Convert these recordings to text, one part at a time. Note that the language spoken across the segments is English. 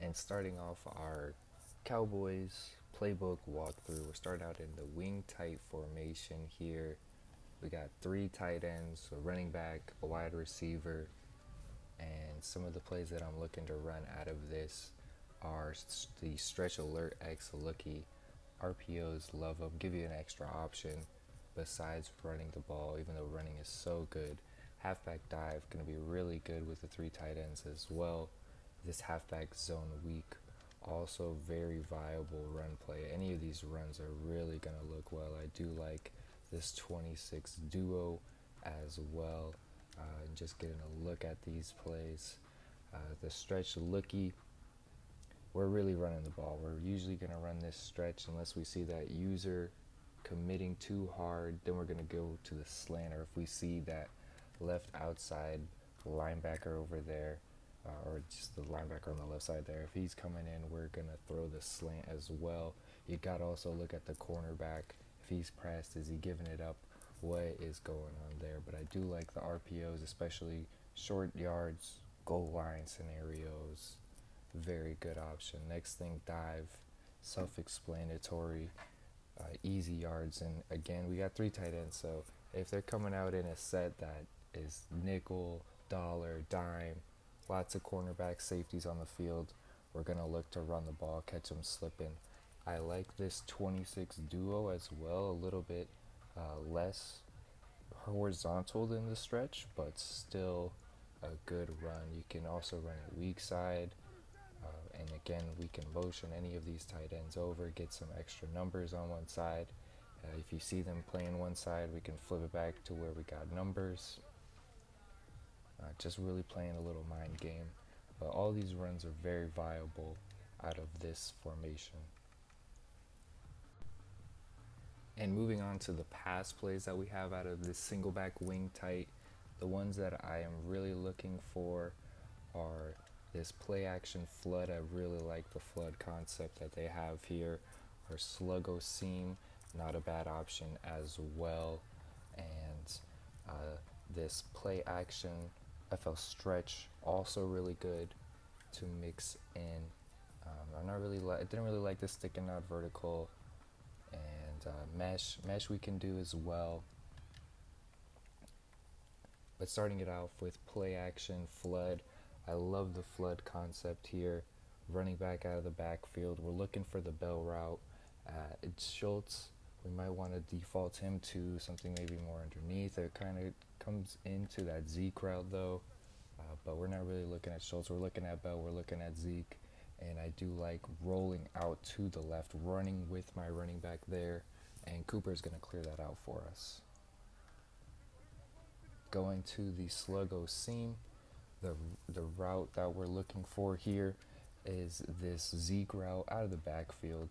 And starting off our Cowboys playbook walkthrough, we're starting out in the wing tight formation here. We got three tight ends, a running back, a wide receiver, and some of the plays that I'm looking to run out of this are the stretch alert X looky. RPOs love them, give you an extra option besides running the ball, even though running is so good. Halfback dive going to be really good with the three tight ends as well. This halfback zone weak, also very viable run play. Any of these runs are really going to look well. I do like this 26 duo as well. Just getting a look at these plays. The stretch looky, we're really running the ball. We're usually going to run this stretch unless we see that user committing too hard. Then we're going to go to the slant, or if we see that left outside linebacker over there, or just the linebacker on the left side there, if he's coming in, we're going to throw the slant as well. You got to also look at the cornerback. If he's pressed, is he giving it up? What is going on there? But I do like the RPOs, especially short yards, goal line scenarios. Very good option. Next thing, dive, self-explanatory, easy yards. And again, we got three tight ends, so if they're coming out in a set that is nickel, dollar, dime, lots of cornerback safeties on the field, we're going to look to run the ball, catch them slipping. I like this 26 duo as well, a little bit less horizontal than the stretch, but still a good run. You can also run it weak side, and again, we can motion any of these tight ends over, get some extra numbers on one side. If you see them playing one side, we can flip it back to where we got numbers. Just really playing a little mind game. But all these runs are very viable out of this formation. And moving on to the pass plays that we have out of this Singleback Wing Tight, the ones that I am really looking for are this play action flood. I really like the flood concept that they have here. Or sluggo seam, not a bad option as well. And this play action FL stretch, also really good to mix in. I didn't really like this sticking out vertical. And mesh we can do as well. But starting it off with play action flood, I love the flood concept here. Running back out of the backfield, we're looking for the bell route. It's Schultz. We might want to default him to something maybe more underneath. It kind of comes into that Zeke route though, but we're not really looking at Schultz. We're looking at Bell. We're looking at Zeke. And I do like rolling out to the left, running with my running back there, and Cooper's going to clear that out for us. Going to the sluggo seam, the route that we're looking for here is this Zeke route out of the backfield.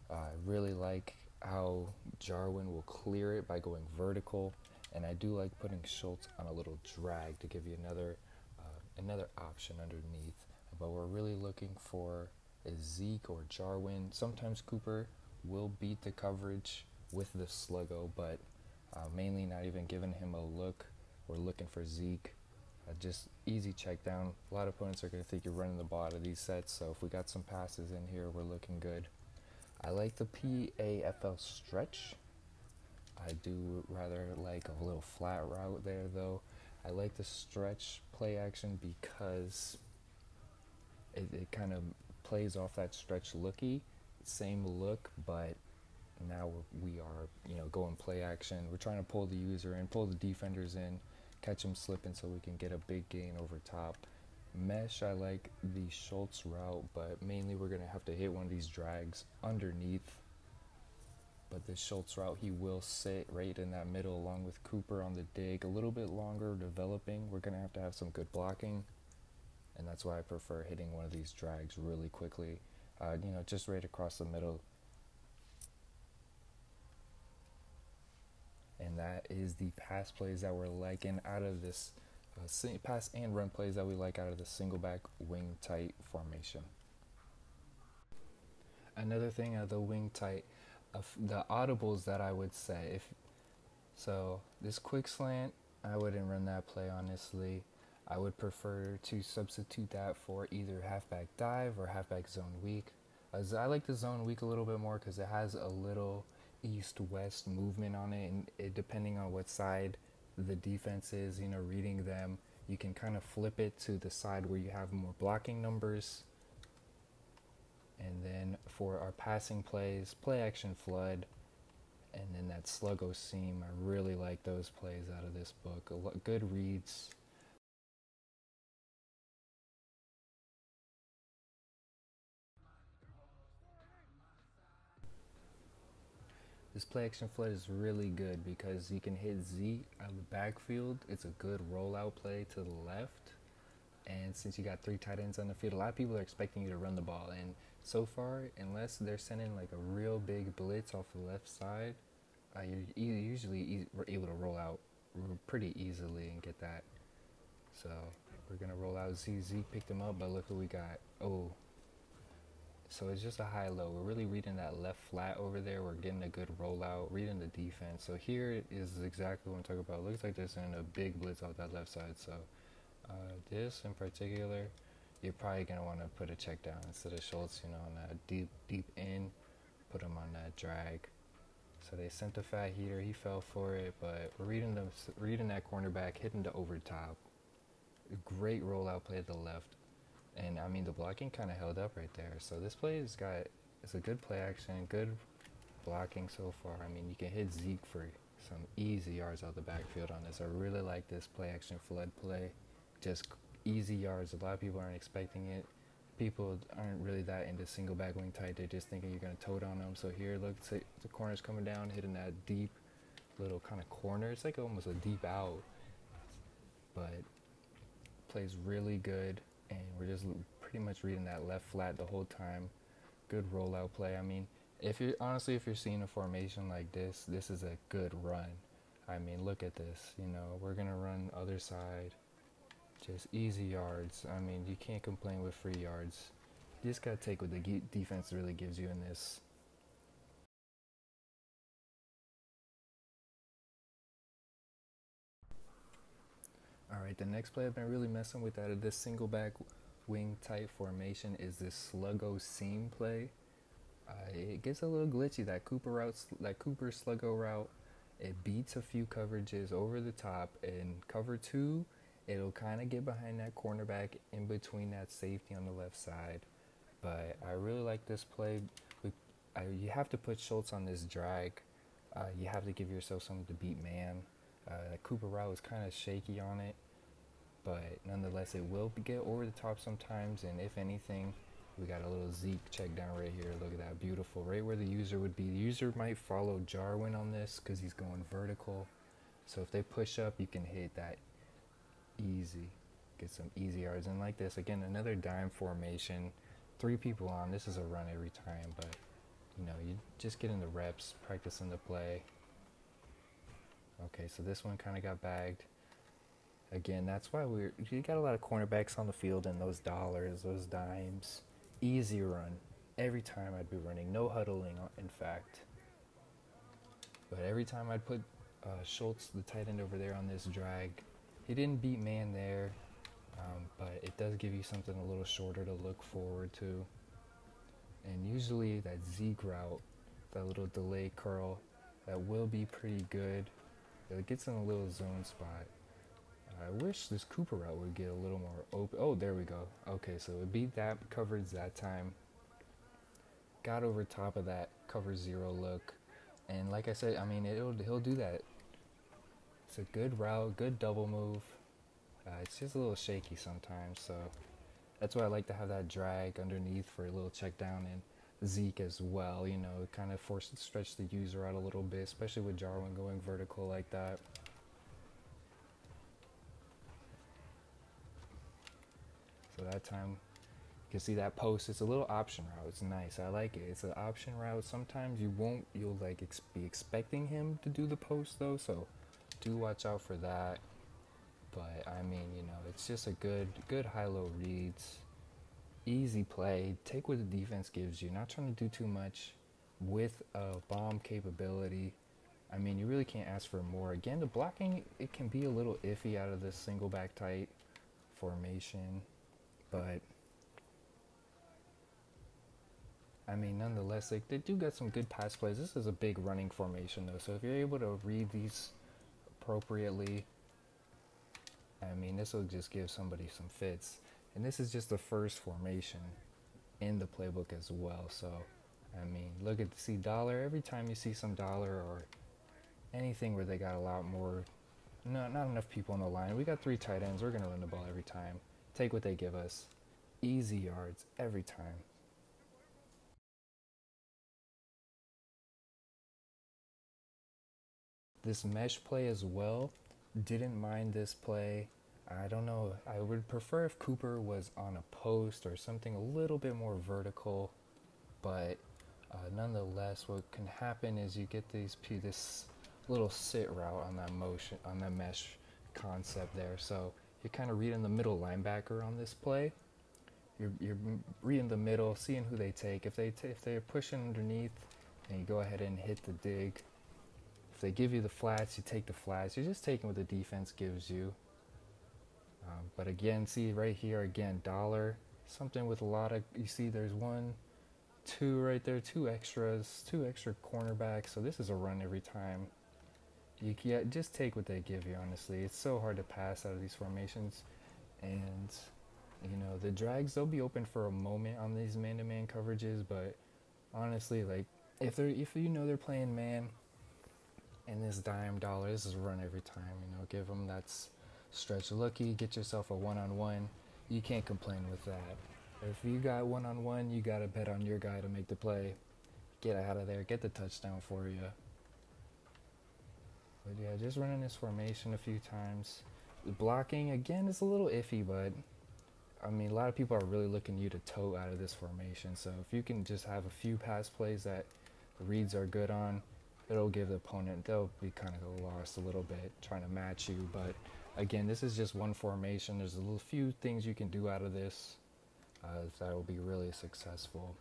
I really like how Jarwin will clear it by going vertical, and I do like putting Schultz on a little drag to give you another option underneath. But we're really looking for a Zeke or Jarwin. Sometimes Cooper will beat the coverage with the sluggo, but mainly not even giving him a look. We're looking for Zeke. Just easy check down. A lot of opponents are going to think you're running the ball out of these sets, so if we got some passes in here, we're looking good. I like the PAFL stretch. I do rather like a little flat route there though. I like the stretch play action because it kind of plays off that stretch looky, same look, but now we are going play action. We're trying to pull the user in, pull the defenders in, catch them slipping so we can get a big gain over top. Mesh, I like the Schultz route, but mainly we're going to have to hit one of these drags underneath. But the Schultz route, he will sit right in that middle along with Cooper on the dig. A little bit longer developing. We're going to have some good blocking. And that's why I prefer hitting one of these drags really quickly. Just right across the middle. And that is the pass plays that we're liking out of this pass and run plays that we like out of the Singleback Wing Tight formation. Another thing out of the Wing Tight, the audibles that I would say, so this quick slant, I wouldn't run that play honestly. I would prefer to substitute that for either halfback dive or halfback zone weak. As I like the zone weak a little bit more because it has a little east-west movement on it, and depending on what side the defense is, reading them, you can kind of flip it to the side where you have more blocking numbers. And then for our passing plays, play action flood, and then that sluggo seam. I really like those plays out of this book. Good reads. This play action flood is really good because you can hit Z out of the backfield. It's a good rollout play to the left. And since you got 3 tight ends on the field, a lot of people are expecting you to run the ball. And so far, unless they're sending like a real big blitz off the left side, you're usually able to roll out pretty easily and get that. So we're going to roll out Z. Z picked him up, but look who we got. Oh, so it's just a high-low. We're really reading that left flat over there. We're getting a good rollout, reading the defense. So here is exactly what I'm talking about. Looks like they're sending a big blitz off that left side. So this in particular, you're probably going to want to put a check down instead of Schultz, on that deep in, put him on that drag. So they sent the fat heater. He fell for it, but we're reading that cornerback, hitting the over top. Great rollout play to the left. And I mean, the blocking kind of held up right there. So this play it's a good play action, good blocking so far. I mean, you can hit Zeke for some easy yards out the backfield on this. I really like this play action flood play. Just easy yards. A lot of people aren't expecting it. People aren't really that into single back wing tight. They're just thinking you're going to tote on them. So here, look, the corner's coming down, hitting that deep little kind of corner. It's like almost a deep out. But plays really good. And we're just pretty much reading that left flat the whole time. Good rollout play. I mean, if you're seeing a formation like this is a good run. I mean, look at this. We're gonna run other side, just easy yards. I mean, you can't complain with free yards. You just gotta take what the defense really gives you in this. All right, the next play I've been really messing with out of this single back wing tight formation is this sluggo seam play. It gets a little glitchy, that Cooper sluggo route. It beats a few coverages over the top. In cover 2, it'll kind of get behind that cornerback in between that safety on the left side. But I really like this play. You have to put Schultz on this drag. You have to give yourself something to beat man. That Cooper route is kind of shaky on it, but nonetheless, it will get over the top sometimes. And if anything, we got a little Zeke check down right here. Look at that, beautiful, right where the user would be. The user might follow Jarwin on this because he's going vertical. So if they push up, you can hit that easy, get some easy yards. And like this, again, another dime formation, 3 people on. This is a run every time, but you just get in the reps, practicing the play. Okay, so this one kind of got bagged. Again, that's why you got a lot of cornerbacks on the field and those dollars, those dimes. Easy run. Every time I'd be running. No huddling, in fact. But every time I'd put Schultz, the tight end, over there on this drag. He didn't beat man there, but it does give you something a little shorter to look forward to. And usually that Zeke route, that little delay curl, that will be pretty good. It gets in a little zone spot. I wish this Cooper route would get a little more open. Oh, there we go. Okay, so it beat that coverage that time. Got over top of that cover 0 look. And like I said, I mean, he'll do that. It's a good route, good double move. It's just a little shaky sometimes, so that's why I like to have that drag underneath for a little check down, and Zeke as well. Kind of stretch the user out a little bit, especially with Jarwin going vertical like that. So that time, you can see that post. It's a little option route. It's nice. I like it. It's an option route. Sometimes you'll like be expecting him to do the post though. So do watch out for that. But I mean, it's just a good high-low reads. Easy play. Take what the defense gives you. Not trying to do too much with a bomb capability. I mean, you really can't ask for more. Again, the blocking, it can be a little iffy out of this single back tight. formation, but I mean, nonetheless, like, they do get some good pass plays. This is a big running formation, though, so if you're able to read these appropriately, I mean, this will just give somebody some fits. And this is just the first formation in the playbook as well. So, I mean, look at see dollar. Every time you see some dollar or anything where they got a lot more, not enough people on the line. We got 3 tight ends. We're going to run the ball every time. Take what they give us. Easy yards every time. This mesh play as well, didn't mind this play. I don't know, I would prefer if Cooper was on a post or something a little bit more vertical, but nonetheless, what can happen is you get this little sit route on that mesh concept there. So you're kind of reading the middle linebacker on this play. You're reading the middle, seeing who they take. If they're pushing underneath, and you go ahead and hit the dig. If they give you the flats, you take the flats. You're just taking what the defense gives you. But again, see right here, again, dollar, something with a lot of, you see there's 1, 2 right there, 2 extra cornerbacks. So this is a run every time. You can't just take what they give you, honestly. It's so hard to pass out of these formations. And, you know, the drags, they'll be open for a moment on these man-to-man coverages. But honestly, like, if you know they're playing man and this dime dollar, this is a run every time, you know, give them that's stretch lucky, get yourself a one-on-one. You can't complain with that. If you got one-on-one, you got to bet on your guy to make the play. Get out of there, get the touchdown for you. But yeah, just running this formation a few times. The blocking, again, is a little iffy, but I mean, a lot of people are really looking you to toe out of this formation. So if you can just have a few pass plays that the reads are good on, it'll give the opponent, they'll be kind of lost a little bit trying to match you. But again, this is just one formation. There's a few things you can do out of this that will be really successful.